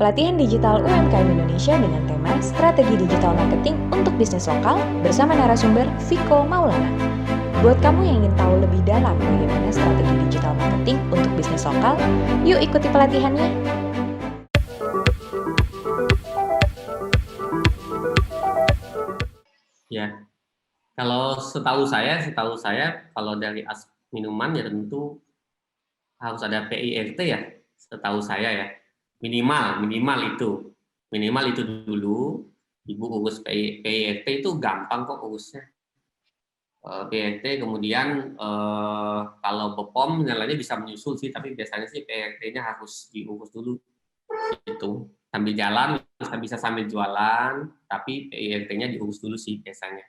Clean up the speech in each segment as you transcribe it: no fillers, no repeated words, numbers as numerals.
pelatihan digital UMKM Indonesia dengan tema Strategi Digital Marketing untuk Bisnis Lokal bersama narasumber Viko Maulana. Buat kamu yang ingin tahu lebih dalam bagaimana strategi digital marketing untuk bisnis lokal, yuk ikuti pelatihannya. Ya, kalau setahu saya kalau dari minuman ya tentu harus ada PIRT ya, setahu saya ya. Minimal itu dulu. Ibu urus PIRT itu gampang kok urusnya. PIRT kemudian kalau BPOM nilainya bisa menyusul sih, tapi biasanya sih PIRT-nya harus diurus dulu. Itu sambil jalan bisa sambil jualan, tapi PIRT-nya diurus dulu sih biasanya.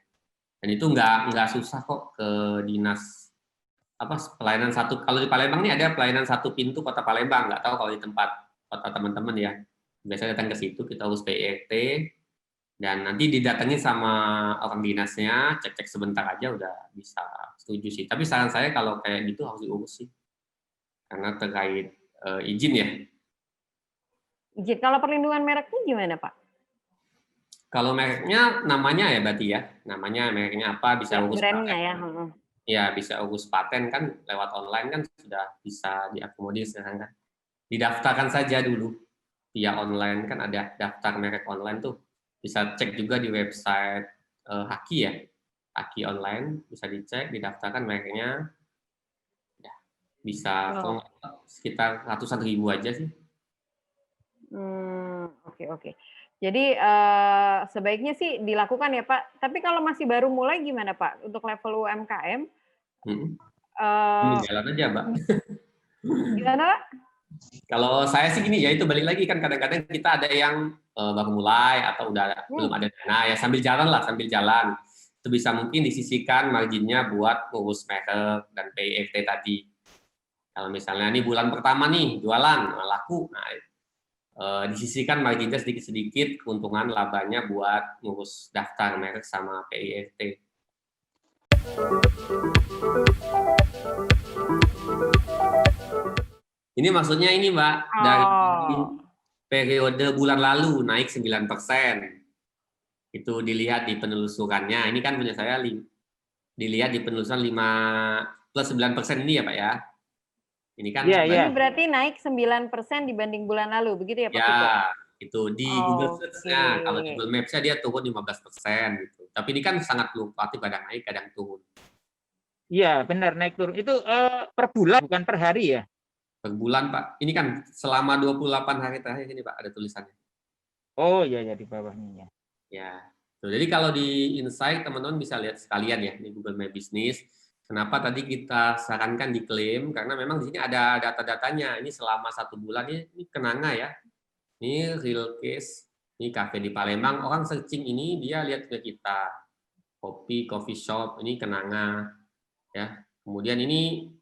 Dan itu nggak susah kok ke dinas pelayanan satu. Kalau di Palembang nih ada pelayanan satu pintu Kota Palembang, nggak tahu kalau di tempat kota teman-teman ya. Biasanya datang ke situ, kita urus PIRT, dan nanti didatangi sama orang dinasnya, cek-cek sebentar aja udah bisa setuju sih. Tapi saran saya kalau kayak gitu harus diurus sih, karena terkait izin ya. Izin. Kalau perlindungan mereknya gimana, Pak? Kalau mereknya namanya ya berarti ya, namanya mereknya apa, bisa urus brandnya paten. ya. Ya bisa urus paten kan lewat online kan sudah bisa diakomodir sekarang kan. Didaftarkan saja dulu via online, kan ada daftar merek online tuh. Bisa cek juga di website Haki ya, Haki online, bisa dicek, didaftarkan mereknya. Ya, bisa sekitar ratusan ribu aja sih. Oke. Jadi sebaiknya sih dilakukan ya Pak. Tapi kalau masih baru mulai gimana Pak? Untuk level UMKM? Jalan aja Mbak. Gimana Pak? Kalau saya sih gini ya, itu balik lagi kan kadang-kadang kita ada yang baru mulai atau udah belum ada dana ya, sambil jalan. Itu bisa mungkin disisihkan marginnya buat ngurus merek dan PIRT tadi. Kalau misalnya ini bulan pertama nih jualan laku, nah disisihkan marginnya sedikit-sedikit, keuntungan labanya buat ngurus daftar merek sama PIRT. Ini maksudnya ini Mbak, dari periode bulan lalu naik 9%. Itu dilihat di penelusurannya. Ini kan punya saya dilihat di penelusuran 5 plus 9% ini ya Pak ya. Ini kan Ini berarti naik 9% dibanding bulan lalu, begitu ya Pak Viko? Ya, itu di Google Search-nya. Kalau di Google Maps-nya dia turun 15% gitu. Tapi ini kan sangat fluktuatif, kadang naik, kadang turun. Iya, benar naik turun. Itu per bulan bukan per hari ya? Per bulan Pak. Ini kan selama 28 hari terakhir ini Pak ada tulisannya. Oh iya ya, di bawahnya ya. Ya. Tuh, jadi kalau di Insight teman-teman bisa lihat sekalian ya di Google My Business. Kenapa tadi kita sarankan diklaim? Karena memang di sini ada data-datanya. Ini selama 1 bulan ini kenanga ya. Ini real case. Ini cafe di Palembang. Orang searching ini dia lihat ke kita. Coffee shop. Ini kenanga. Ya. Kemudian ini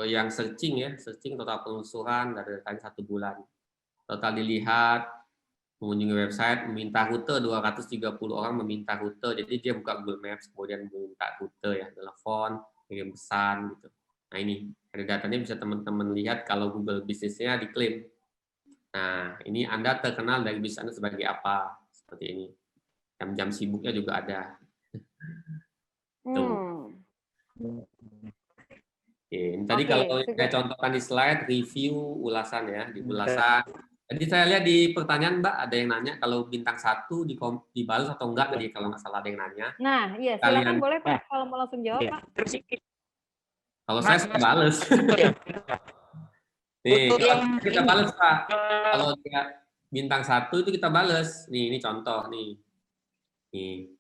yang searching total penelusuran dari datanya 1 bulan. Total dilihat, mengunjungi website, meminta rute, 230 orang meminta rute. Jadi dia buka Google Maps, kemudian meminta rute ya, telepon, kirim pesan gitu. Nah ini ada datanya, bisa teman-teman lihat kalau Google bisnisnya diklaim. Nah ini Anda terkenal dari bisnis Anda sebagai apa, seperti ini. Jam-jam sibuknya juga ada. Tuh. Oke, tadi kalau saya contohkan di slide review ulasan ya, di ulasan. Jadi saya lihat di pertanyaan Mbak ada yang nanya kalau bintang 1 dibalas atau enggak tadi, kalau nggak salah ada yang nanya. Nah, iya silakan boleh Pak kalau mau langsung jawab Pak. Kalau saya suka balas. Nih, kalau kita balas Pak. Kalau dia bintang 1 itu kita balas. Nih, ini contoh nih. Nih.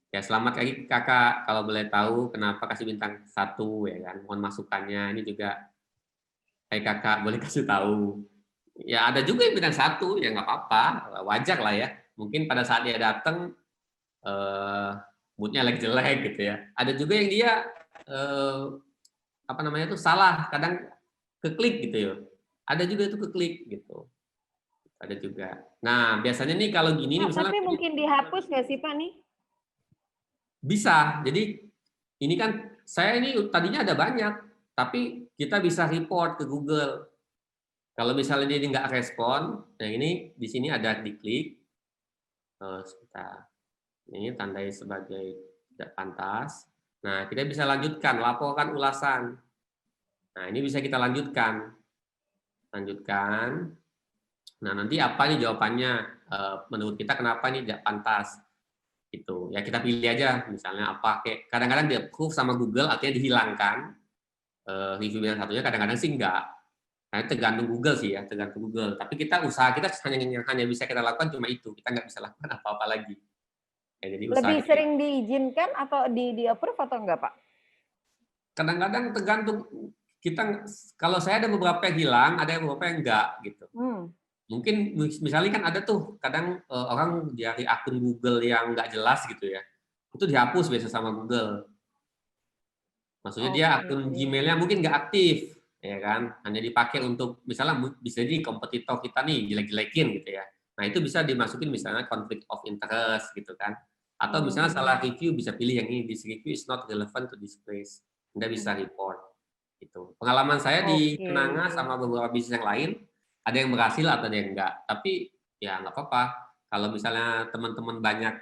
Ya, selamat pagi Kakak. Kalau boleh tahu kenapa kasih bintang 1 ya kan? Mohon masukannya. Ini juga, hai Kakak, boleh kasih tahu. Ya ada juga yang bintang 1, ya nggak apa-apa, wajar lah ya. Mungkin pada saat dia datang moodnya lagi jelek gitu ya. Ada juga yang dia salah, kadang keklik gitu ya. Ada juga itu keklik gitu. Ada juga. Nah biasanya nih kalau gini nih misalnya. Tapi mungkin dihapus nggak sih Pak nih? Bisa. Jadi ini kan saya ini tadinya ada banyak, tapi kita bisa report ke Google. Kalau misalnya dia nggak respon, nah ini di sini ada diklik, sebentar. Ini tandai sebagai tidak pantas. Nah, kita bisa lanjutkan, laporkan ulasan. Nah, ini bisa kita lanjutkan. Lanjutkan. Nah, nanti apa nih jawabannya? Menurut kita kenapa ini tidak pantas? Gitu. Ya kita pilih aja, misalnya apa. Kayak kadang-kadang di approve sama Google, artinya dihilangkan. Review yang satunya kadang-kadang sih enggak. Nah, tergantung Google sih ya, tergantung Google. Tapi kita usaha kita hanya bisa kita lakukan cuma itu. Kita nggak bisa lakukan apa-apa lagi. Ya, jadi usaha Lebih kita. sering diizinkan atau di approve atau enggak, Pak? Kadang-kadang tergantung kita. Kalau saya ada beberapa yang hilang, ada yang beberapa yang enggak gitu. Mungkin misalnya kan ada tuh kadang orang dari akun Google yang nggak jelas gitu ya, itu dihapus biasa sama Google. Maksudnya dia akun Gmail-nya mungkin nggak aktif, ya kan? Hanya dipakai untuk misalnya bisa jadi kompetitor kita nih jelek-jelekin gitu ya. Nah itu bisa dimasukin misalnya conflict of interest gitu kan. Atau misalnya salah review bisa pilih yang ini, this review is not relevant to this place. Anda bisa report. Gitu. Pengalaman saya di Kenanga sama beberapa bisnis yang lain, ada yang berhasil atau ada yang enggak. Tapi ya nggak apa-apa. Kalau misalnya teman-teman banyak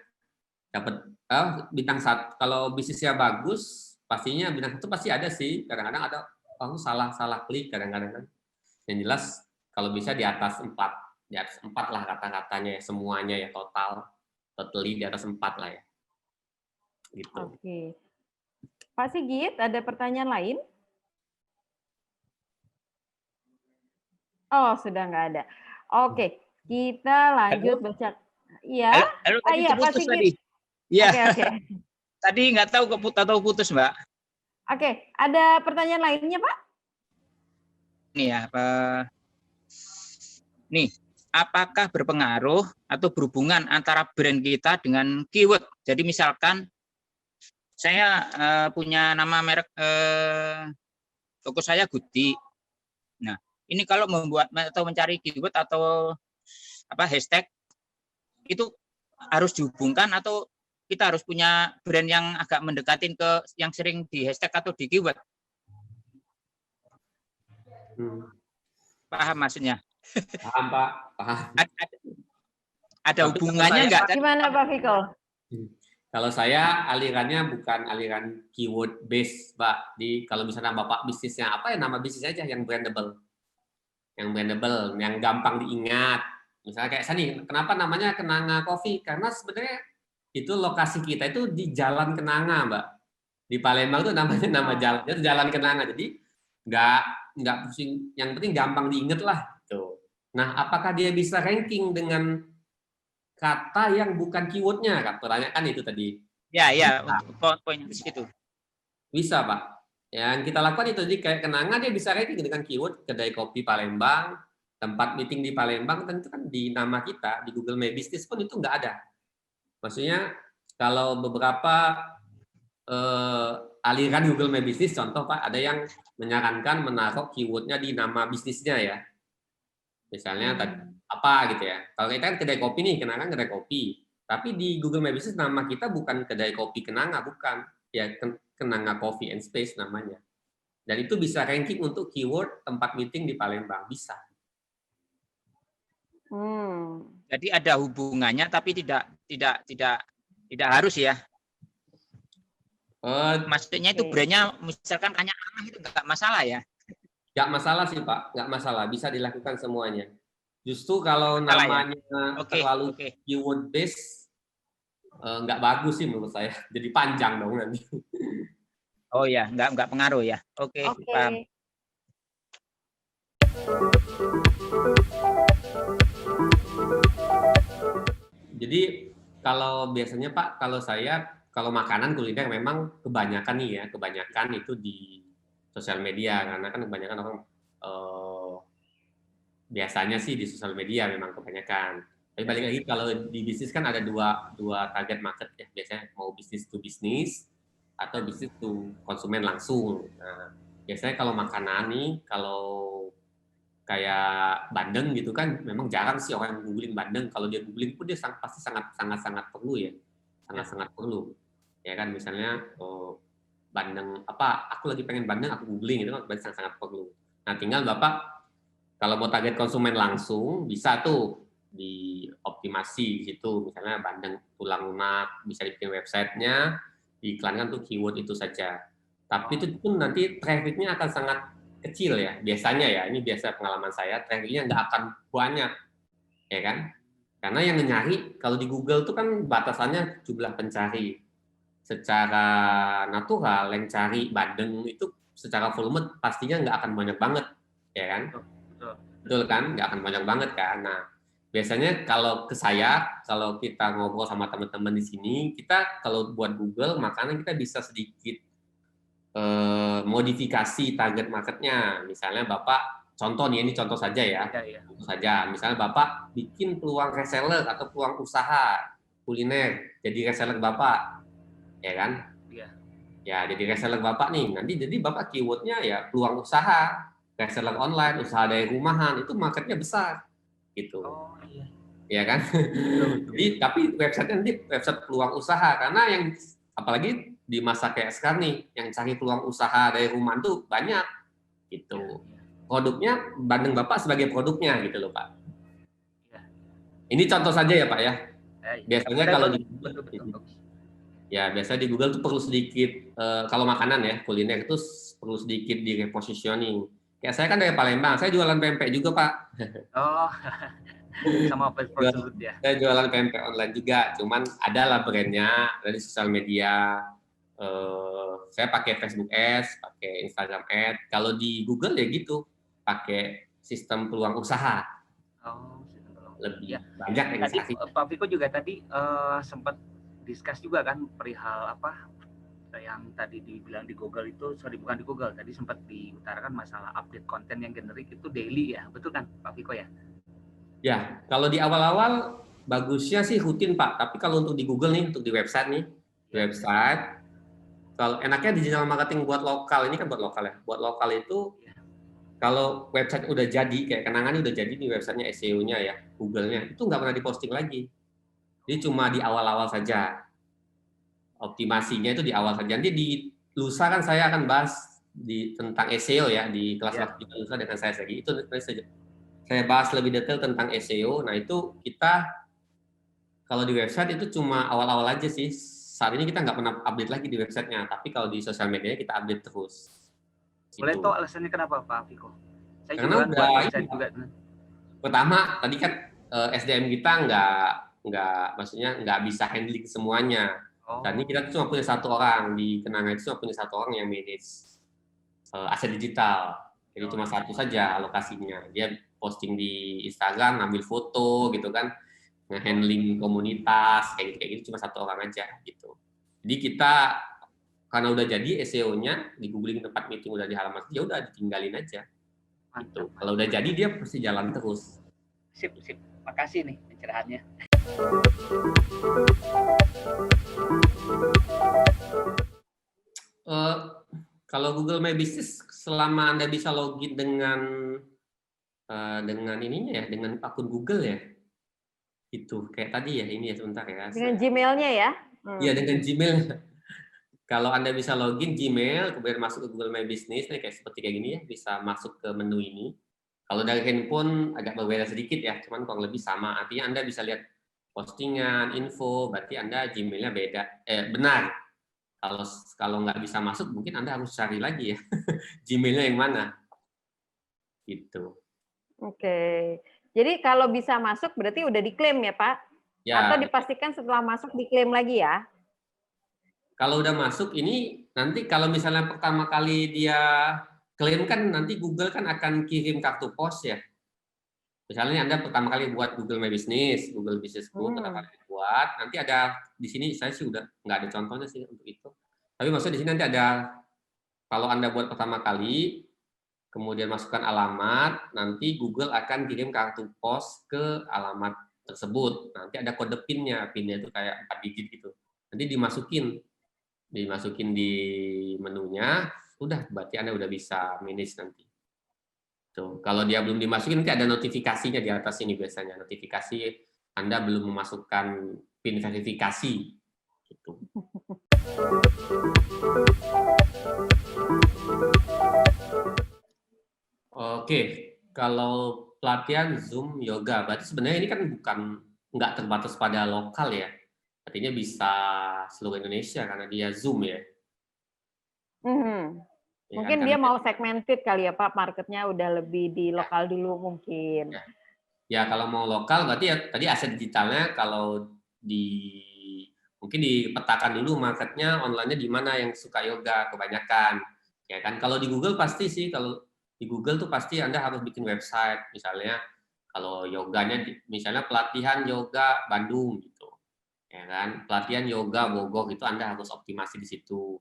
dapat bintang 1, kalau bisnisnya bagus, pastinya bintang 1 pasti ada sih. Kadang-kadang ada orang salah klik kadang-kadang kan. Yang jelas kalau bisa di atas 4. Di atas 4 lah kata-katanya semuanya ya totally di atas 4 lah ya. Gitu. Oke. Pak Sigit, ada pertanyaan lain? Oh, sudah nggak ada. Oke, kita lanjut baca. Iya. Halo, tadi Iya, Pak terputus Sigit. tadi. Iya. Oke. Tadi nggak tahu putus, Mbak. Oke, ada pertanyaan lainnya, Pak? Nih ya, nih, apakah berpengaruh atau berhubungan antara brand kita dengan keyword? Jadi misalkan saya punya nama merek toko saya Guti. Nah, ini kalau membuat atau mencari keyword atau hashtag itu harus dihubungkan atau kita harus punya brand yang agak mendekatin ke yang sering di hashtag atau di keyword. Paham maksudnya? Paham, Pak. Paham. Ada hubungannya nggak? Gimana, Pak Viko? Kalau saya alirannya bukan aliran keyword base, Pak. Kalau misalnya Bapak bisnisnya apa ya, nama bisnis aja yang brandable. Yang gampang diingat. Misalnya kayak saya nih, kenapa namanya Kenanga Coffee? Karena sebenarnya itu lokasi kita itu di Jalan Kenanga, Mbak. Di Palembang itu namanya nama jalannya itu Jalan Kenanga. Jadi nggak pusing. Yang penting gampang diingat lah. Tuh. Nah, apakah dia bisa ranking dengan kata yang bukan keywordnya? Kan pertanyaan itu tadi. Ya, untuk poinnya di situ. Bisa, Pak. Yang kita lakukan itu jadi kayak Kenanga dia bisa ranking dengan keyword kedai kopi Palembang, tempat meeting di Palembang, tentu kan di nama kita di Google My Business pun itu nggak ada. Maksudnya kalau beberapa aliran Google My Business, contoh Pak, ada yang menyarankan menaruh keywordnya di nama bisnisnya ya. Misalnya apa gitu ya. Kalau kita kan kedai kopi nih, Kenanga kedai kopi. Tapi di Google My Business nama kita bukan kedai kopi Kenanga, bukan. Ya Kenanga Coffee and Space namanya. Dan itu bisa ranking untuk keyword tempat meeting di Palembang, bisa. Jadi ada hubungannya tapi tidak harus ya. Maksudnya itu brandnya misalkan hanya Anah itu nggak masalah ya? Nggak masalah sih Pak, nggak masalah, bisa dilakukan semuanya. Justru kalau namanya terlalu keyword base nggak bagus sih menurut saya, jadi panjang dong nanti. Oh ya, nggak pengaruh ya. Oke. Paham. Jadi kalau biasanya Pak, kalau makanan kuliner memang kebanyakan itu di sosial media, karena kan kebanyakan orang biasanya sih di sosial media memang kebanyakan. Tapi balik lagi kalau di bisnis kan ada dua target market ya, biasanya mau bisnis to bisnis atau bisnis to konsumen langsung. Nah, biasanya kalau makanan nih, kalau kayak bandeng gitu kan, memang jarang sih orang googling bandeng. Kalau dia googling pun dia pasti sangat perlu ya, sangat perlu. Ya kan, misalnya bandeng apa? Aku lagi pengen bandeng, aku googling itu kan berarti sangat perlu. Nah, tinggal Bapak Kalau mau target konsumen langsung, bisa tuh dioptimasi di situ. Misalnya bandeng tulang lunak, bisa dibikin websitenya, diiklankan tuh keyword itu saja. Tapi itu pun nanti trafficnya akan sangat kecil ya. Biasanya ya, ini biasa pengalaman saya, trafficnya nggak akan banyak, ya kan? Karena yang nyari, kalau di Google tuh kan batasannya jumlah pencari. Secara natural, yang cari bandeng itu secara volume pastinya nggak akan banyak banget, ya kan? Betul kan? Nggak akan banyak banget kan? Nah, biasanya kalau ke saya, kalau kita ngobrol sama teman-teman di sini, kita kalau buat Google, makanya kita bisa sedikit modifikasi target marketnya. Misalnya Bapak, contoh nih, ini contoh saja ya. Contoh saja, misalnya Bapak bikin peluang reseller atau peluang usaha kuliner, jadi reseller Bapak, ya kan? Iya. Ya, jadi reseller Bapak nih, nanti jadi Bapak keywordnya ya peluang usaha, reseller online, usaha dari rumahan, itu marketnya besar, gitu. Oh iya. Ya kan? Jadi, tapi website nanti website peluang usaha, karena yang apalagi di masa kayak sekarang nih, yang cari peluang usaha dari rumahan tuh banyak, gitu. Produknya, bandeng Bapak sebagai produknya, gitu loh Pak. Iya. Ini contoh saja ya Pak ya. Biasanya kalau di betul. ya biasanya di Google tuh perlu sedikit kalau makanan ya kuliner itu perlu sedikit di repositioning. Kayak saya kan dari Palembang, saya jualan pempek juga Pak. Oh, sama fast food ya. Saya jualan pempek online juga, cuman ada lah brandnya dari sosial media. Saya pakai Facebook Ads, pakai Instagram Ads. Kalau di Google ya gitu, pakai sistem peluang usaha. Oh, Lebih ya. banyak yang Tadi Pak Viko juga tadi sempat discuss juga kan perihal apa yang tadi dibilang di Google itu, sorry bukan di Google, tadi sempat diutarakan masalah update konten yang generik itu daily ya, betul kan Pak Viko ya? Ya, kalau di awal-awal bagusnya sih rutin Pak, tapi kalau untuk di Google nih, untuk di website nih, di website, kalau enaknya digital marketing buat lokal, ini kan buat lokal ya, buat lokal itu kalau website udah jadi, kayak kenangannya udah jadi di websitenya SEO-nya ya, Google-nya, itu nggak pernah diposting lagi. Jadi cuma di awal-awal saja. Optimasinya itu di awal saja. Nanti di lusa kan saya akan bahas tentang SEO ya, di kelas lusa dengan saya lagi. Itu saya bahas lebih detail tentang SEO. Nah itu kita, kalau di website itu cuma awal-awal aja sih. Saat ini kita nggak pernah update lagi di websitenya, tapi kalau di sosial medianya kita update terus. Boleh tahu alasannya kenapa Pak Viko? Saya Karena juga buat website juga. Pertama, tadi kan SDM kita maksudnya nggak bisa handling semuanya. Dan ini kita cuma punya satu orang di Kenanga, itu cuma punya satu orang yang manage aset digital. Jadi cuma satu saja alokasinya. Dia posting di Instagram, ngambil foto gitu kan, nge-handling komunitas kayak gitu cuma satu orang aja gitu. Jadi kita karena udah jadi SEO-nya di googling tempat meeting udah di halaman, ya udah ditinggalin aja. Gitu. Kalau udah jadi dia pasti jalan terus. Sip. Makasih nih pencerahannya. Kalau Google My Business, selama Anda bisa login dengan ininya ya, dengan akun Google ya, itu kayak tadi ya, ini ya sebentar ya. Dengan Gmail-nya ya? Iya, dengan Gmail. Kalau Anda bisa login Gmail, kemudian masuk ke Google My Business, kayak seperti kayak gini ya, bisa masuk ke menu ini. Kalau dari handphone agak berbeda sedikit ya, cuman kurang lebih sama. Artinya Anda bisa lihat postingan, info, berarti Anda Gmail-nya beda. Benar. Kalau nggak bisa masuk, mungkin Anda harus cari lagi ya, Gmail-nya yang mana. Gitu. Oke. Jadi kalau bisa masuk berarti udah diklaim ya Pak? Ya. Atau dipastikan setelah masuk diklaim lagi ya? Kalau udah masuk ini, nanti kalau misalnya pertama kali dia klaim kan nanti Google kan akan kirim kartu pos ya. Misalnya Anda pertama kali buat Google My Business, Google Business Book, pertama kali buat, nanti ada di sini saya sih udah nggak ada contohnya sih untuk itu. Tapi maksudnya di sini nanti ada, kalau Anda buat pertama kali, kemudian masukkan alamat, nanti Google akan kirim kartu pos ke alamat tersebut. Nanti ada kode PIN-nya, PIN-nya itu kayak 4 digit gitu. Nanti dimasukin di menunya, udah berarti Anda udah bisa manage nanti. Tuh, kalau dia belum dimasukin nanti ada notifikasinya di atas ini biasanya, notifikasi Anda belum memasukkan PIN verifikasi gitu. Oke, Kalau pelatihan Zoom yoga, berarti sebenarnya ini kan nggak terbatas pada lokal ya. Artinya bisa seluruh Indonesia karena dia Zoom ya. Mhm. Ya kan? Mungkin Karena dia mau segmented kali ya Pak, marketnya udah lebih di lokal dulu mungkin. ya. Ya kalau mau lokal berarti ya tadi aset digitalnya kalau mungkin dipetakan dulu marketnya online-nya di mana yang suka yoga kebanyakan. Ya kan kalau di Google pasti sih, kalau di Google tuh pasti Anda harus bikin website misalnya kalau yoganya misalnya pelatihan yoga Bandung gitu. Ya kan? Pelatihan yoga Bogor itu Anda harus optimasi di situ.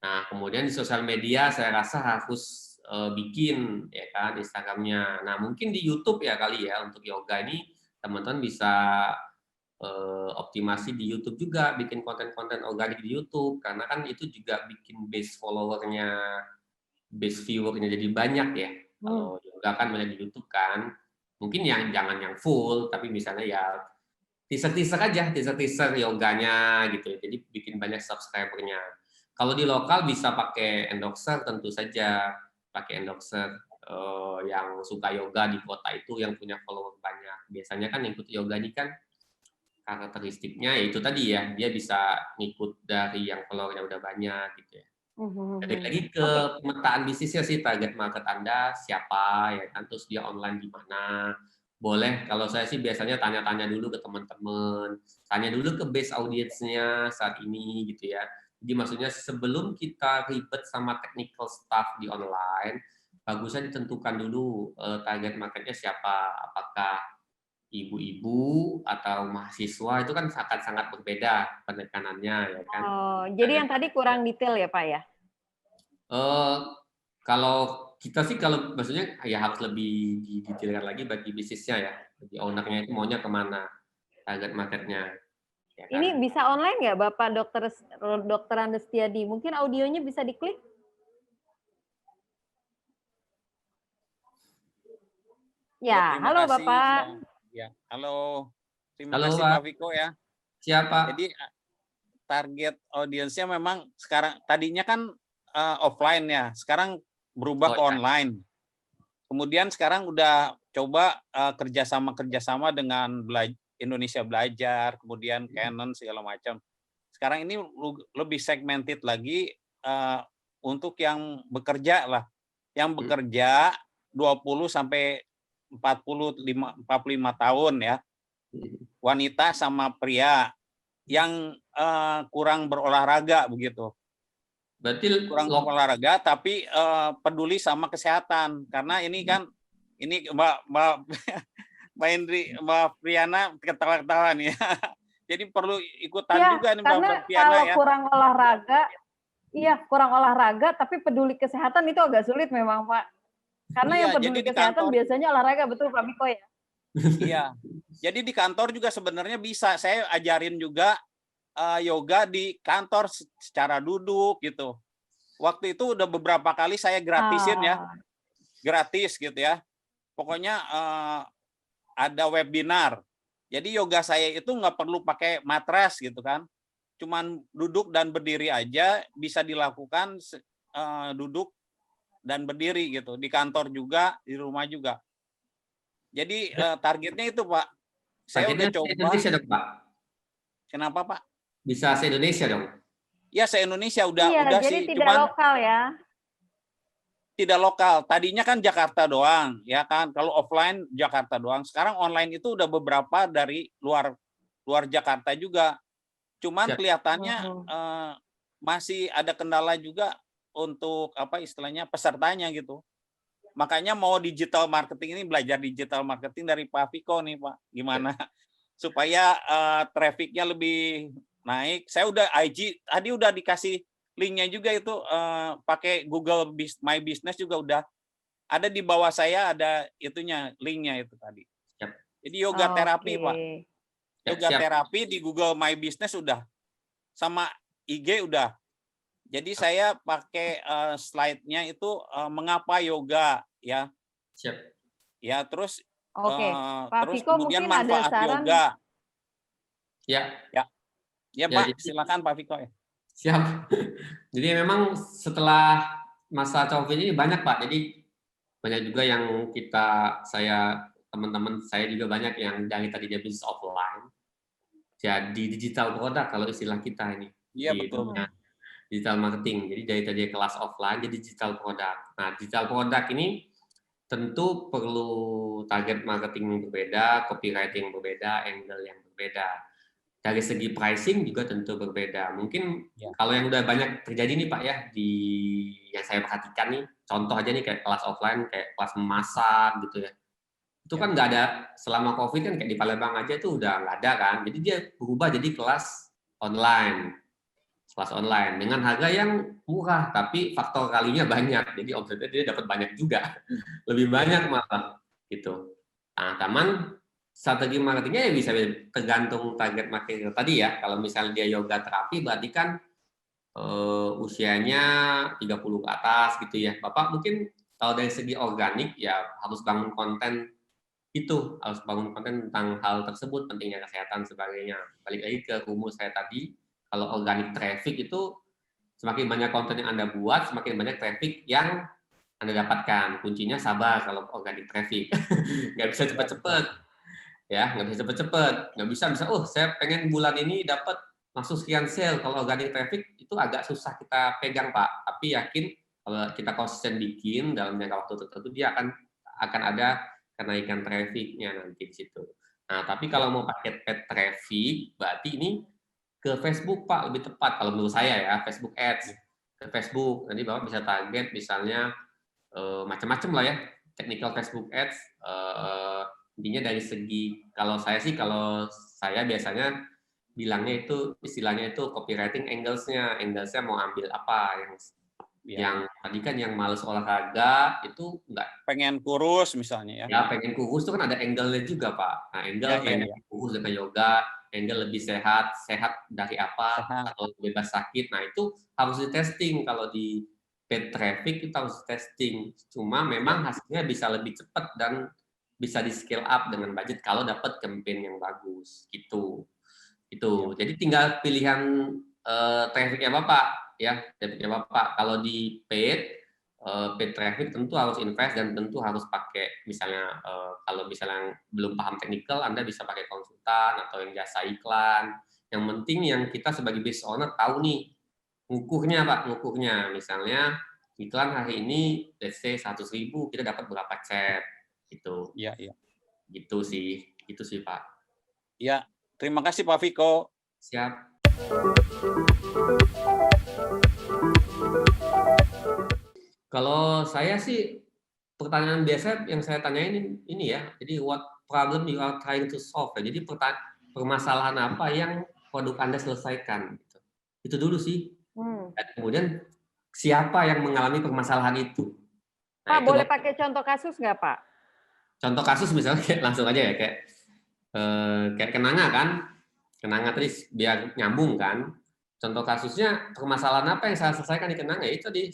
Nah, kemudian di sosial media saya rasa harus bikin ya kan Instagramnya. Nah, mungkin di YouTube ya kali ya untuk yoga ini teman-teman bisa optimasi di YouTube juga, bikin konten-konten organik di YouTube karena kan itu juga bikin base followernya, base viewernya jadi banyak ya. Kalau yoga kan banyak di YouTube kan, mungkin jangan yang full, tapi misalnya ya teaser-teaser aja, teaser-teaser yoganya gitu. Jadi bikin banyak subscribernya. Kalau di lokal bisa pakai endorser tentu saja, pakai endorser yang suka yoga di kota itu yang punya follower banyak. Biasanya kan yang ikut yoga ini kan karakteristiknya ya itu tadi ya, dia bisa ngikut dari yang followernya udah banyak gitu ya. Balik lagi ke pemetaan bisnisnya sih, target market Anda siapa ya kan, terus dia online di mana. Boleh, kalau saya sih biasanya tanya-tanya dulu ke teman-teman, tanya dulu ke base audiensnya saat ini gitu ya. Jadi maksudnya sebelum kita ribet sama technical staff di online, bagusnya ditentukan dulu target marketnya siapa, apakah ibu-ibu atau mahasiswa, itu kan sangat-sangat berbeda penekanannya ya kan. Oh, jadi yang tadi kurang detail ya Pak ya? Kalau kita sih kalau maksudnya ya harus lebih didetailkan lagi bagi bisnisnya ya, bagi ownernya itu maunya kemana target marketnya. Ya kan? Ini bisa online nggak Bapak Dokter Andestiadi? Mungkin audionya bisa diklik? Ya, terima halo kasih, Bapak. Ya, halo. Terima Halo, kasih Pak. Pak Viko ya. Siapa? Jadi target audiensnya memang sekarang tadinya kan offline ya, sekarang berubah ke online. Kemudian sekarang udah coba kerjasama dengan Indonesia Belajar, kemudian Canon segala macam. Sekarang ini lebih segmented lagi untuk yang bekerja lah, yang bekerja 20 sampai 45 tahun ya, wanita sama pria yang kurang berolahraga begitu. Berarti Kurang olahraga tapi peduli sama kesehatan, karena ini kan ini Mbak Indri, Mbak Priana ketawa-ketawa nih. Jadi perlu ikutan ya, juga nih Mbak Priana kalau ya. kurang olahraga, iya kurang olahraga tapi peduli kesehatan itu agak sulit memang Pak. Karena iya, yang peduli kesehatan biasanya olahraga, betul Pak Miko ya? Iya, jadi di kantor juga sebenarnya bisa. Saya ajarin juga yoga di kantor secara duduk gitu. Waktu itu udah beberapa kali saya gratisin ya, gratis gitu ya. Pokoknya ada webinar. Jadi yoga saya itu nggak perlu pakai matras gitu kan. Cuman duduk dan berdiri aja bisa dilakukan duduk dan berdiri gitu, di kantor juga, di rumah juga. Jadi targetnya itu Pak. Saya udah coba. Indonesia dong Pak. Kenapa Pak? Bisa se-Indonesia dong. Ya se-Indonesia udah jadi sih. Tidak cuman lokal ya. Tidak lokal. Tadinya kan Jakarta doang, ya kan. Kalau offline Jakarta doang. Sekarang online itu udah beberapa dari luar Jakarta juga. Cuman kelihatannya masih ada kendala juga untuk apa istilahnya pesertanya gitu. Makanya mau digital marketing ini, belajar digital marketing dari Pak Viko nih Pak. Gimana supaya trafficnya lebih naik. Saya udah IG tadi udah dikasih linknya juga itu, pakai Google My Business juga udah ada di bawah saya, ada itunya, linknya itu tadi. Jadi yoga terapi Pak. Yoga terapi di Google My Business udah, sama IG udah. Jadi saya pakai slide-nya itu mengapa yoga ya. Siap. Ya, terus Pak terus Viko kemudian mungkin manfaat ada saran. yoga. Ya Pak, jadi, silakan Pak Viko ya. Siap. Jadi memang setelah masa COVID ini banyak Pak. Jadi banyak juga yang teman-teman saya juga banyak yang dari tadinya bisnis offline jadi digital product kalau istilah kita ini Iya, di betul. dunia digital marketing. Jadi dari tadi kelas offline jadi digital product. Nah, digital product ini tentu perlu target marketing yang berbeda, copywriting yang berbeda, angle yang berbeda. Dari segi pricing juga tentu berbeda. Mungkin Ya. kalau yang udah banyak terjadi nih Pak ya, yang saya perhatikan nih, contoh aja nih kayak kelas offline, kayak kelas memasak gitu ya. Itu kan nggak ada, selama COVID kan kayak di Palembang aja itu udah nggak ada kan. Jadi dia berubah jadi kelas online dengan harga yang murah tapi faktor kalinya banyak, jadi omsetnya dia dapat banyak juga, lebih banyak malah gitu. Nah, teman strategi marketingnya ya bisa tergantung target market tadi ya. Kalau misalnya dia yoga terapi berarti kan usianya 30 ke atas gitu ya. Bapak mungkin kalau dari segi organik ya harus bangun konten tentang hal tersebut, pentingnya kesehatan sebagainya. Balik lagi ke rumus saya tadi, kalau organic traffic itu semakin banyak konten yang Anda buat, semakin banyak traffic yang Anda dapatkan. Kuncinya sabar kalau organic traffic. Nggak bisa cepat-cepat. Ya, nggak bisa cepat-cepat. Nggak bisa, saya pengen bulan ini dapat langsung sekian sale. Kalau organic traffic itu agak susah kita pegang, Pak. Tapi yakin kalau kita konsisten bikin dalam jangka waktu tertentu, dia akan ada kenaikan traffic-nya nanti di situ. Nah, tapi kalau mau pakai paid traffic, berarti ini ke Facebook Pak lebih tepat kalau menurut saya ya, Facebook Ads ke Facebook. Nanti Bapak bisa target misalnya macam-macam lah ya, technical Facebook Ads. Intinya dari segi kalau saya biasanya bilangnya itu istilahnya itu copywriting anglesnya mau ambil apa yang tadi kan yang males olahraga itu nggak Pengen kurus misalnya ya. ya pengen kurus itu kan ada angle-nya juga Pak. Nah, angle pengen kurus dengan yoga, angle lebih sehat dari apa atau bebas sakit. Nah itu harus di testing. Kalau di paid traffic itu harus testing. Cuma memang hasilnya bisa lebih cepat dan bisa di scale up dengan budget kalau dapat campaign yang bagus gitu. Itu. Jadi tinggal pilihan traffic-nya Bapak ya, traffic-nya Bapak. Kalau di paid traffic tentu harus invest dan tentu harus pakai misalnya kalau misalnya belum paham teknikal Anda bisa pakai konsultan atau yang jasa iklan. Yang penting yang kita sebagai business owner tahu nih ngukurnya Pak, misalnya iklan hari ini let's say 100.000 kita dapat berapa chat gitu. Iya, iya. Gitu sih Pak. Ya, terima kasih Pak Viko. Siap. Kalau saya sih pertanyaan biasa yang saya tanyain ini ya, jadi what problem you are trying to solve ya. Jadi permasalahan apa yang produk Anda selesaikan gitu. Itu dulu sih. Dan kemudian siapa yang mengalami permasalahan itu. Nah, Pak, itu boleh pakai contoh kasus nggak Pak? Contoh kasus misalnya kayak langsung aja ya kayak kenanga kan. Kenanga tadi biar nyambung kan. Contoh kasusnya permasalahan apa yang saya selesaikan di kenanga itu tadi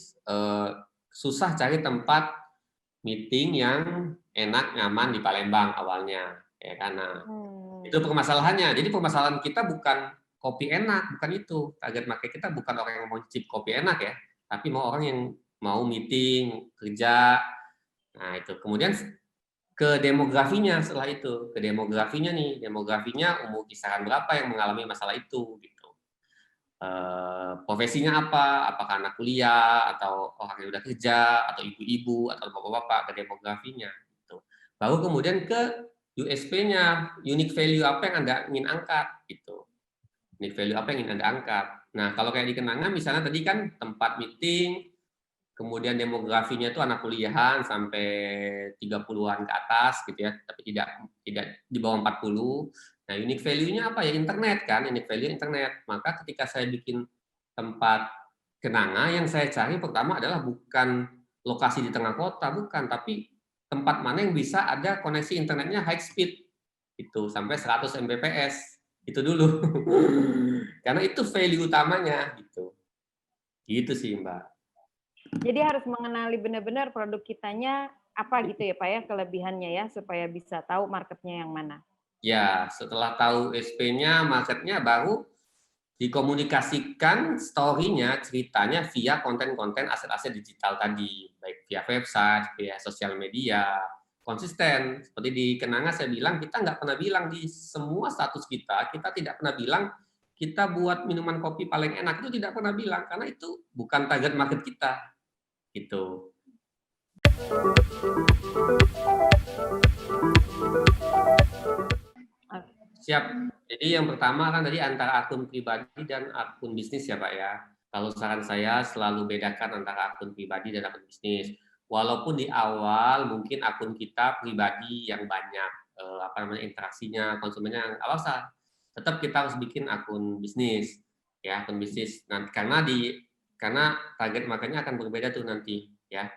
susah cari tempat meeting yang enak nyaman di Palembang awalnya ya karena itu permasalahannya. Jadi permasalahan kita bukan kopi enak, bukan itu. Target market kita bukan orang yang mau cip kopi enak ya, tapi mau orang yang mau meeting, kerja. Nah, itu. Kemudian ke demografinya setelah itu. Ke demografinya umur kisaran berapa yang mengalami masalah itu gitu. Profesinya apa? Apakah anak kuliah atau orang yang udah kerja atau ibu-ibu atau bapak-bapak, ke demografinya gitu. Baru kemudian ke USP-nya, unique value apa yang Anda ingin angkat gitu. Unique value apa yang ingin Anda angkat. Nah, kalau kayak di Kenanga misalnya tadi kan tempat meeting, kemudian demografinya itu anak kuliahan sampai 30-an ke atas gitu ya, tapi tidak di bawah 40. Nah, unique value-nya apa ya? Internet kan, unique value internet. Maka ketika saya bikin tempat Kenanga, yang saya cari pertama adalah bukan lokasi di tengah kota, bukan, tapi tempat mana yang bisa ada koneksi internetnya high speed, itu sampai 100 Mbps, itu dulu. Karena itu value utamanya, gitu. Gitu sih, Mbak. Jadi harus mengenali benar-benar produk kitanya apa gitu ya Pak ya, kelebihannya ya, supaya bisa tahu marketnya yang mana. Ya, setelah tahu SP-nya, marketnya, baru dikomunikasikan story-nya, ceritanya via konten-konten aset-aset digital tadi, baik via website, via sosial media, konsisten. Seperti di Kenanga saya bilang, kita nggak pernah bilang di semua status kita tidak pernah bilang kita buat minuman kopi paling enak, itu tidak pernah bilang, karena itu bukan target market kita. Gitu. Siap. Jadi yang pertama kan tadi antara akun pribadi dan akun bisnis ya Pak ya. Kalau saran saya selalu bedakan antara akun pribadi dan akun bisnis. Walaupun di awal mungkin akun kita pribadi yang banyak interaksinya, konsumennya awal tetap kita harus bikin akun bisnis ya, akun bisnis. Nah, karena target marketnya akan berbeda tuh nanti ya.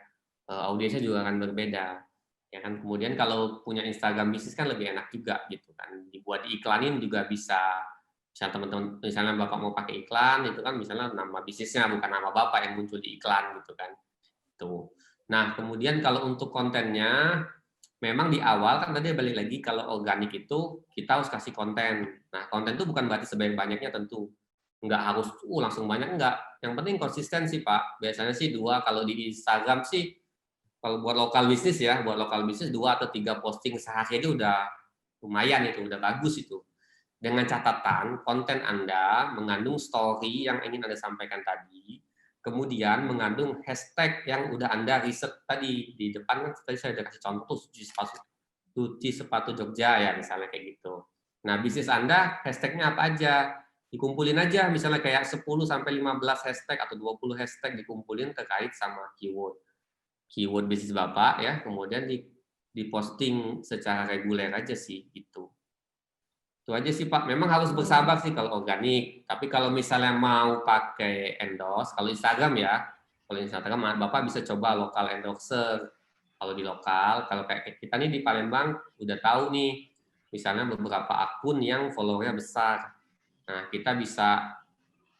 Audiensnya juga akan berbeda. Ya kan, kemudian kalau punya Instagram bisnis kan lebih enak juga gitu kan, dibuat diiklanin juga bisa teman-teman, misalnya Bapak mau pakai iklan itu kan misalnya nama bisnisnya bukan nama Bapak yang muncul di iklan gitu kan. Tuh. Nah, kemudian kalau untuk kontennya memang di awal kan tadi balik lagi, kalau organik itu kita harus kasih konten. Nah, konten itu bukan berarti sebanyak-banyaknya tentu. Nggak harus langsung banyak, enggak. Yang penting konsisten sih Pak. Biasanya sih 2, kalau di Instagram sih kalau buat lokal bisnis ya, 2 atau 3 posting sehari aja udah lumayan itu, udah bagus itu. Dengan catatan konten Anda mengandung story yang ingin Anda sampaikan tadi, kemudian mengandung hashtag yang udah Anda riset tadi. Di depan kan tadi saya udah kasih contoh cuci sepatu Jogja ya, misalnya kayak gitu. Nah, bisnis Anda hashtagnya apa aja? Dikumpulin aja, misalnya kayak 10-15 hashtag atau 20 hashtag dikumpulin terkait sama keyword bisnis Bapak ya, kemudian diposting secara reguler aja sih gitu. Itu aja sih Pak. Memang harus bersabar sih kalau organik. Tapi kalau misalnya mau pakai endorse, kalau Instagram ya, kalau Instagram Bapak bisa coba lokal endorser. Kalau di lokal, kalau kayak kita nih di Palembang udah tahu nih, misalnya beberapa akun yang followernya besar. Nah, kita bisa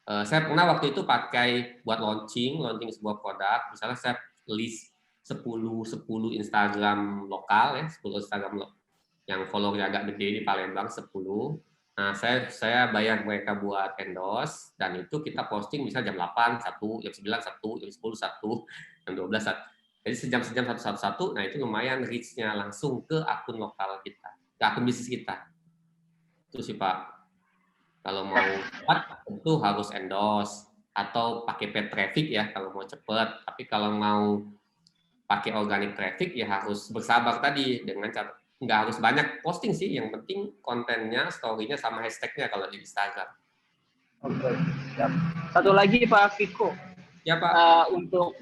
saya pernah waktu itu pakai buat launching sebuah produk, misalnya saya list 10 Instagram lokal ya, 10 Instagram yang followernya agak gede di Palembang 10. Nah, saya bayar mereka buat endorse dan itu kita posting misalnya jam 8 1, jam 9 1, jam 10 1, jam 12 1. Jadi sejam satu. Nah, itu lumayan reach-nya langsung ke akun lokal kita, ke akun bisnis kita. Itu sih Pak. Kalau mau cepat tentu harus endorse atau pakai paid traffic ya kalau mau cepat. Tapi kalau mau pakai organic traffic ya harus bersabar tadi, dengan nggak harus banyak posting sih, yang penting kontennya, story-nya sama hashtag-nya kalau di Instagram. Oke, siap. Satu lagi Pak Viko. Ya Pak. Untuk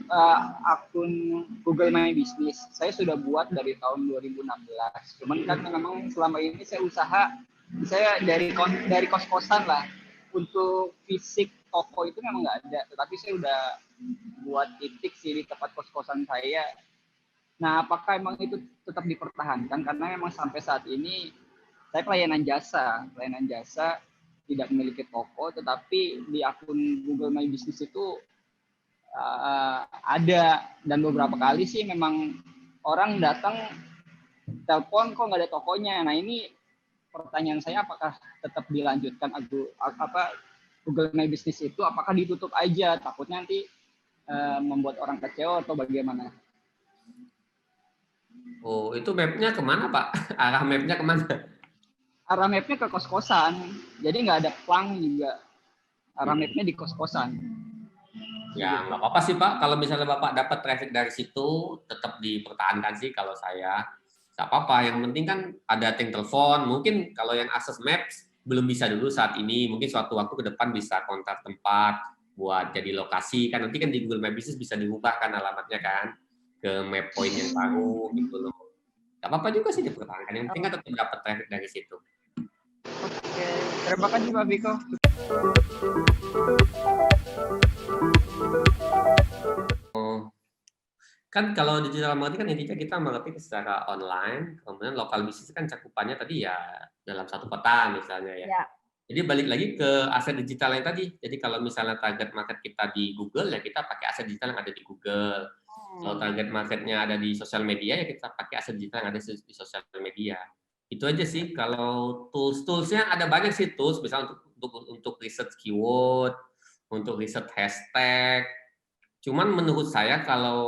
akun Google My Business, saya sudah buat dari tahun 2016. Cuman kan memang selama ini saya dari kos-kosan lah. Untuk fisik toko itu memang nggak ada, tetapi saya udah buat titik sih di tempat kos-kosan saya. Nah, apakah emang itu tetap dipertahankan? Karena memang sampai saat ini saya pelayanan jasa tidak memiliki toko, tetapi di akun Google My Business itu ada, dan beberapa kali sih memang orang datang telepon kok nggak ada tokonya. Nah, ini pertanyaan saya, apakah tetap dilanjutkan Google My Business itu, apakah ditutup aja, takutnya nanti membuat orang kecewa atau bagaimana? Oh, itu mapnya kemana Pak? Arah mapnya kemana? Arah mapnya ke kos-kosan, jadi nggak ada plang juga. Arah mapnya di kos-kosan. Ya, nggak apa-apa sih Pak. Kalau misalnya Bapak dapat traffic dari situ, tetap dipertahankan sih kalau saya. Nggak apa-apa, yang penting kan ada ting telepon. Mungkin kalau yang akses maps belum bisa dulu saat ini, mungkin suatu waktu ke depan bisa kontak tempat buat jadi lokasi kan, nanti kan di Google My Business bisa diubah kan alamatnya kan ke map point yang baru gitu loh. Nggak apa-apa juga sih dipertahankan, yang penting kan tetap dapat traffic dari situ. Oke, terima kasih Pak Viko. Kan kalau digital marketing kan intinya kita marketing secara online, kemudian lokal bisnis kan cakupannya tadi ya dalam satu kota misalnya ya. Jadi balik lagi ke aset digital yang tadi. Jadi kalau misalnya target market kita di Google ya kita pakai aset digital yang ada di Google. Kalau target marketnya ada di sosial media ya kita pakai aset digital yang ada di sosial media. Itu aja sih. Kalau tools-toolsnya ada banyak sih tools, misalnya untuk untuk riset keyword, untuk riset hashtag. Cuman menurut saya kalau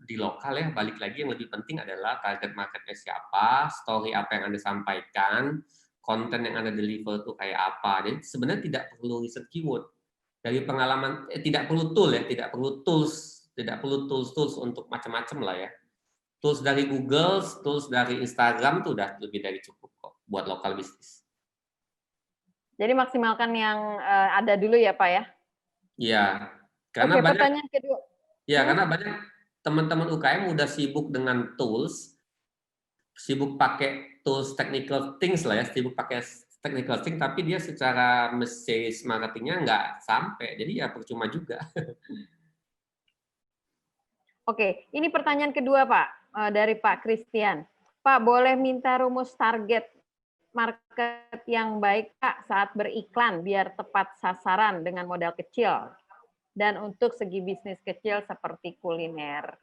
di lokal ya, balik lagi yang lebih penting adalah target marketnya siapa, story apa yang Anda sampaikan, konten yang Anda deliver itu kayak apa. Jadi sebenarnya tidak perlu riset keyword. Dari pengalaman, tidak perlu tool ya, tidak perlu tools untuk macam-macam lah ya. Tools dari Google, tools dari Instagram itu udah lebih dari cukup kok buat lokal bisnis. Jadi maksimalkan yang ada dulu ya Pak ya. Iya, karena Oke, banyak pertanyaan kedua. ya karena banyak teman-teman UKM udah sibuk dengan tools, sibuk pakai tools technical things lah ya, sibuk pakai technical things, tapi dia secara message marketingnya nggak sampai, jadi ya percuma juga. Oke, ini pertanyaan kedua Pak dari Pak Christian. Pak, boleh minta rumus target market yang baik Pak saat beriklan biar tepat sasaran dengan modal kecil dan untuk segi bisnis kecil seperti kuliner.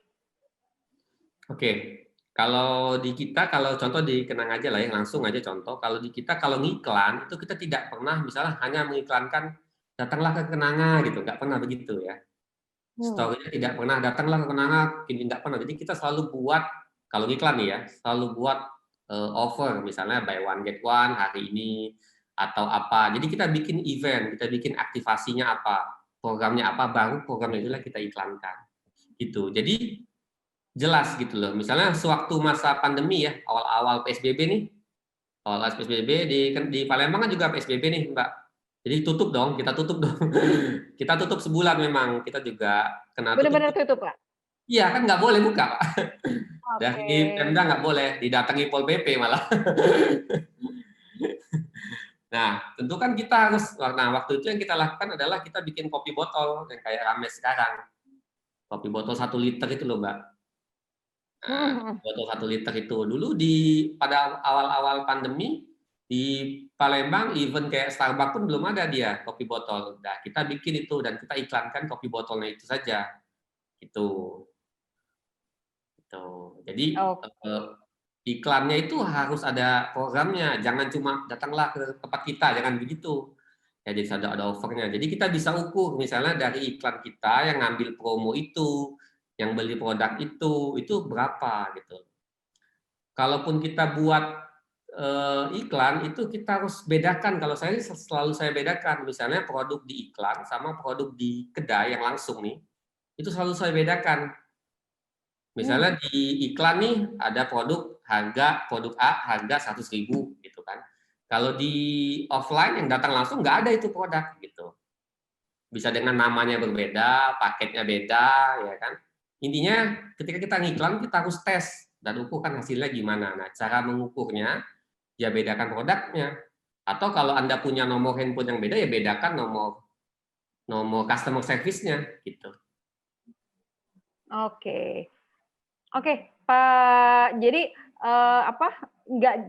Oke, kalau di kita, kalau contoh di Kenang aja lah ya, langsung aja contoh. Kalau di kita, kalau ngiklan, itu kita tidak pernah misalnya hanya mengiklankan datanglah ke Kenanga gitu, nggak pernah begitu ya. Story-nya tidak pernah datanglah ke Kenanga, ini nggak pernah. Jadi kita selalu buat, kalau ngiklan nih ya, selalu buat offer, misalnya buy one get one hari ini, atau apa. Jadi kita bikin event, kita bikin aktivasinya apa, programnya apa, baru programnya itulah kita iklankan. Gitu. Jadi jelas gitu loh. Misalnya sewaktu masa pandemi ya, awal-awal PSBB nih, awal PSBB di Palembang kan juga PSBB nih, Mbak. Jadi tutup dong, kita tutup dong. Kita tutup sebulan memang, kita juga kena tutup. Benar-benar tutup, Pak? Iya, kan nggak boleh buka, Pak. Oke. Dari Pemda nggak boleh, didatangi Pol PP malah. Nah, tentu kan kita harus, nah waktu itu yang kita lakukan adalah kita bikin kopi botol yang kayak rame sekarang. Kopi botol 1 liter itu loh, Mbak. Nah, botol 1 liter itu dulu pada awal-awal pandemi di Palembang, even kayak Starbucks pun belum ada dia kopi botol. Nah, kita bikin itu dan kita iklankan kopi botolnya itu saja. Gitu. Jadi iklannya itu harus ada programnya, jangan cuma datanglah ke tempat kita, jangan begitu. Ya, jadi ada offernya. Jadi kita bisa ukur misalnya dari iklan kita yang ngambil promo itu, yang beli produk itu berapa gitu. Kalaupun kita buat iklan itu kita harus bedakan. Kalau saya selalu bedakan, misalnya produk di iklan sama produk di kedai yang langsung nih, itu selalu saya bedakan. Misalnya di iklan nih ada produk A harga 100.000 gitu kan. Kalau di offline yang datang langsung nggak ada itu produk gitu. Bisa dengan namanya berbeda, paketnya beda, ya kan. Intinya ketika kita ngiklan kita harus tes dan ukurkan hasilnya gimana. Nah, cara mengukurnya ya bedakan produknya. Atau kalau Anda punya nomor handphone yang beda ya bedakan nomor customer service-nya gitu. Oke. Oke, Pak. Jadi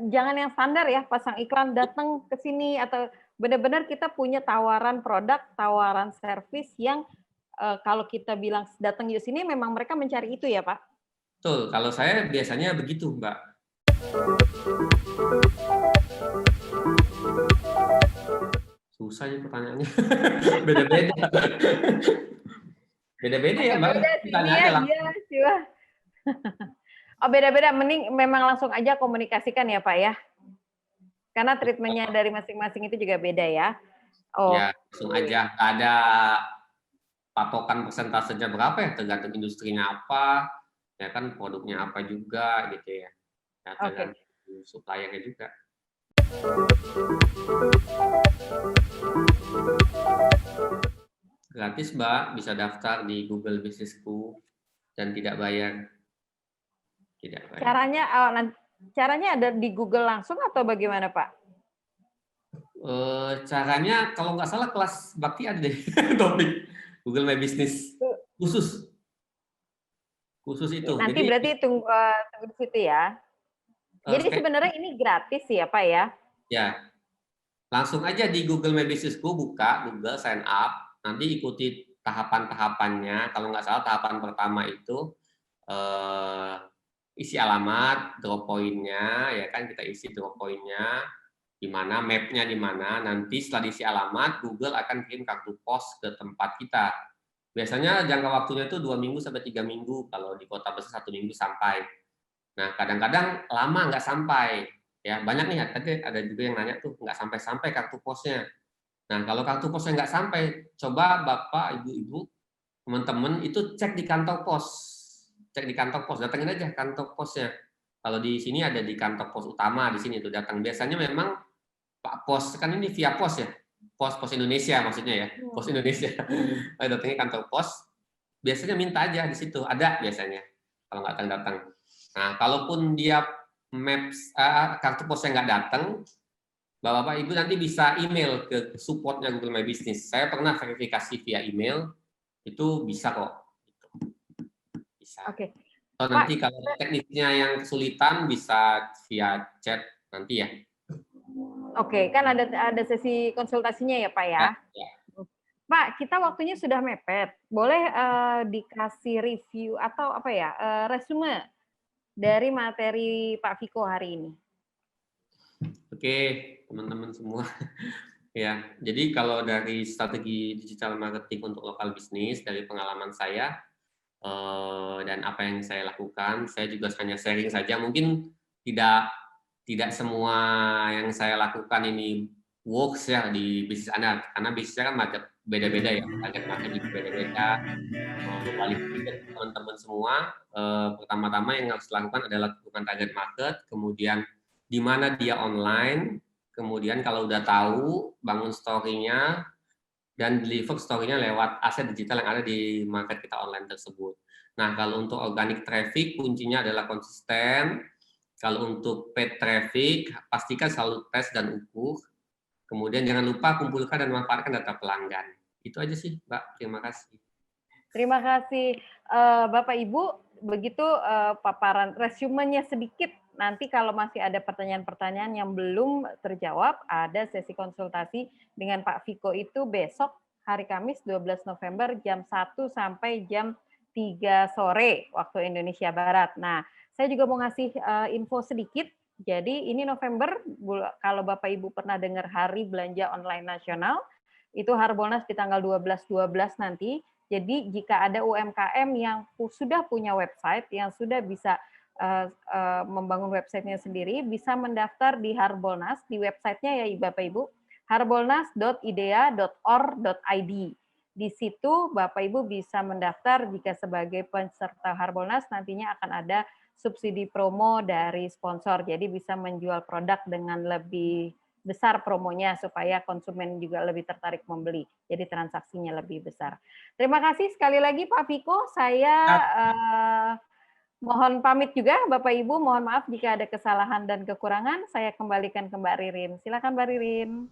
jangan yang standar ya, pasang iklan datang ke sini atau benar-benar kita punya tawaran produk, tawaran servis yang kalau kita bilang datang di sini memang mereka mencari itu ya, Pak? Betul, kalau saya biasanya begitu, Mbak. Susah ya pertanyaannya. Beda-beda. Beda-beda ya, Mbak. Tanya aja lah. Iya, coba. Oh, beda-beda. Mending memang langsung aja komunikasikan ya, Pak ya. Karena treatmentnya dari masing-masing itu juga beda ya. Oh. Ya, langsung aja. Nggak ada patokan persentasenya berapa ya, tergantung industrinya apa, ya kan produknya apa juga gitu ya. Ya tergantung suppliernya juga. Gratis, Mbak, bisa daftar di Google Businessku dan tidak bayar. Tidak bayar. Caranya ada di Google langsung atau bagaimana, Pak? Caranya kalau nggak salah kelas bakti ada deh topik Google My Business khusus itu. Nanti jadi, berarti tunggu di situ ya. Jadi sebenarnya ini gratis ya, Pak ya? Ya. Langsung aja di Google My Businessku buka Google sign up, nanti ikuti tahapan-tahapannya. Kalau nggak salah tahapan pertama itu isi alamat, drop poinnya, ya kan kita isi drop poinnya. di mana mapnya di mana. Nanti setelah diisi alamat, Google akan kirim kartu pos ke tempat kita. Biasanya jangka waktunya itu 2 minggu sampai 3 minggu. Kalau di kota besar 1 minggu sampai. Nah, kadang-kadang lama nggak sampai. Ya, banyak nih, tadi ada juga yang nanya tuh, nggak sampai-sampai kartu posnya. Nah, kalau kartu posnya nggak sampai, coba Bapak, Ibu-Ibu, teman-teman itu cek di kantor pos. Cek di kantor pos, datangin aja kantor posnya. Kalau di sini ada di kantor pos utama, di sini tuh datang. Biasanya memang Pak Pos, kan ini via pos ya, pos Indonesia maksudnya ya, pos Indonesia. Datangnya kantor pos, biasanya minta aja di situ, ada biasanya, kalau nggak datang. Nah, kalaupun dia maps kartu posnya nggak datang, Bapak Ibu nanti bisa email ke supportnya Google My Business. Saya pernah verifikasi via email, itu bisa kok. Bisa. Oke. So, nanti kalau teknisnya yang kesulitan bisa via chat nanti ya. Oke, kan ada sesi konsultasinya ya Pak ya. Ya. Pak, kita waktunya sudah mepet. Boleh dikasih review atau apa ya, resume dari materi Pak Viko hari ini? Oke, teman-teman semua. Ya, jadi kalau dari strategi digital marketing untuk lokal bisnis, dari pengalaman saya dan apa yang saya lakukan, saya juga hanya sharing saja. Mungkin tidak semua yang saya lakukan ini works ya di bisnis Anda, karena bisnisnya kan beda-beda ya, target market juga beda-beda. Balik ke teman-teman semua, pertama-tama yang harus dilakukan adalah tentukan target market, kemudian di mana dia online, kemudian kalau udah tahu, bangun story-nya, dan deliver story-nya lewat aset digital yang ada di market kita online tersebut. Nah, kalau untuk organic traffic, kuncinya adalah konsisten. Kalau untuk paid traffic, pastikan selalu tes dan ukur. Kemudian jangan lupa kumpulkan dan manfaatkan data pelanggan. Itu aja sih, Mbak. Terima kasih. Terima kasih Bapak Ibu. Begitu paparan resumenya sedikit. Nanti kalau masih ada pertanyaan-pertanyaan yang belum terjawab, ada sesi konsultasi dengan Pak Viko itu besok hari Kamis 12 November jam 1 sampai jam 3 sore waktu Indonesia Barat. Nah, saya juga mau ngasih info sedikit. Jadi ini November, kalau Bapak Ibu pernah dengar Hari Belanja Online Nasional, itu Harbolnas di tanggal 12/12 nanti. Jadi jika ada UMKM yang sudah punya website, yang sudah bisa membangun websitenya sendiri, bisa mendaftar di Harbolnas, di websitenya ya Bapak Ibu, harbolnas.idea.or.id. Di situ Bapak Ibu bisa mendaftar jika sebagai peserta Harbolnas nantinya akan ada subsidi promo dari sponsor, jadi bisa menjual produk dengan lebih besar promonya supaya konsumen juga lebih tertarik membeli, jadi transaksinya lebih besar. Terima kasih sekali lagi Pak Viko, saya mohon pamit juga Bapak Ibu, mohon maaf jika ada kesalahan dan kekurangan, saya kembalikan ke Mbak Ririn. Silakan Mbak Ririn.